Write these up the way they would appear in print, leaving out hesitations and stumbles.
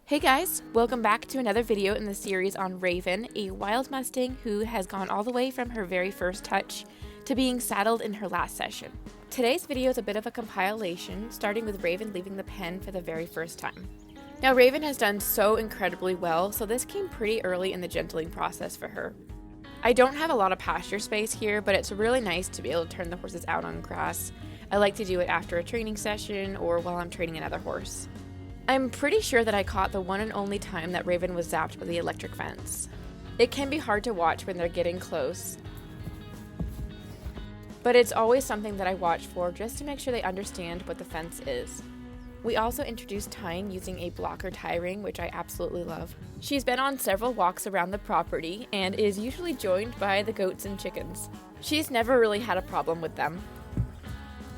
Hey guys, welcome back to another video in the series on Raven, a wild Mustang who has gone all the way from her very first touch to being saddled in her last session. Today's video is a bit of a compilation, starting with Raven leaving the pen for the very first time. Now Raven has done so incredibly well, so this came pretty early in the gentling process for her. I don't have a lot of pasture space here, but it's really nice to be able to turn the horses out on grass. I like to do it after a training session or while I'm training another horse. I'm pretty sure that I caught the one and only time that Raven was zapped by the electric fence. It can be hard to watch when they're getting close, but it's always something that I watch for just to make sure they understand what the fence is. We also introduced tying using a blocker tie ring, which I absolutely love. She's been on several walks around the property and is usually joined by the goats and chickens. She's never really had a problem with them.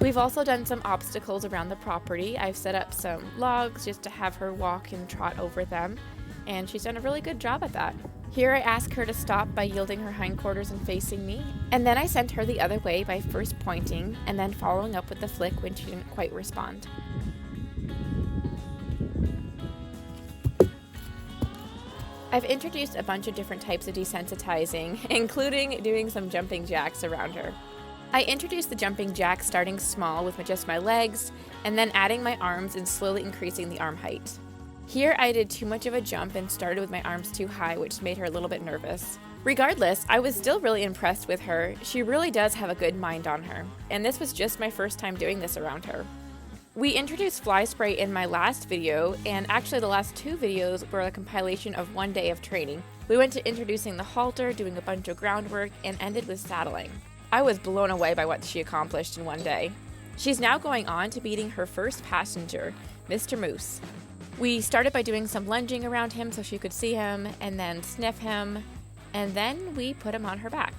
We've also done some obstacles around the property. I've set up some logs just to have her walk and trot over them, and she's done a really good job at that. Here I ask her to stop by yielding her hindquarters and facing me, and then I sent her the other way by first pointing and then following up with the flick when she didn't quite respond. I've introduced a bunch of different types of desensitizing, including doing some jumping jacks around her. I introduced the jumping jack starting small with just my legs, and then adding my arms and slowly increasing the arm height. Here I did too much of a jump and started with my arms too high, which made her a little bit nervous. Regardless, I was still really impressed with her. She really does have a good mind on her, and this was just my first time doing this around her. We introduced fly spray in my last video, and actually the last two videos were a compilation of one day of training. We went to introducing the halter, doing a bunch of groundwork, and ended with saddling. I was blown away by what she accomplished in one day. She's now going on to meeting her first passenger, Mr. Moose. We started by doing some lunging around him so she could see him, and then sniff him, and then we put him on her back.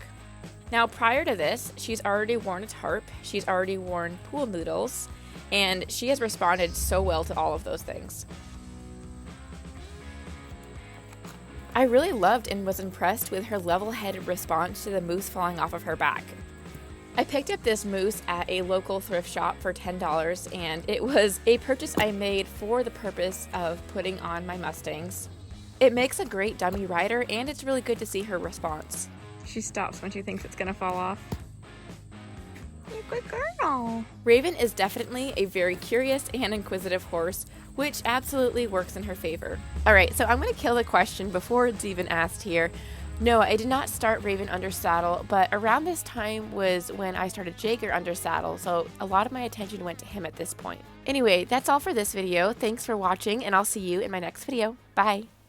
Now prior to this, she's already worn a tarp, she's already worn pool noodles, and she has responded so well to all of those things. I really loved and was impressed with her level-headed response to the moose falling off of her back. I picked up this moose at a local thrift shop for $10, and it was a purchase I made for the purpose of putting on my Mustangs. It makes a great dummy rider, and it's really good to see her response. She stops when she thinks it's gonna fall off. You're a good girl. Raven is definitely a very curious and inquisitive horse, which absolutely works in her favor. Alright, so I'm going to kill the question before it's even asked here. No, I did not start Raven under saddle, but around this time was when I started Jaeger under saddle, so a lot of my attention went to him at this point. Anyway, that's all for this video. Thanks for watching, and I'll see you in my next video. Bye!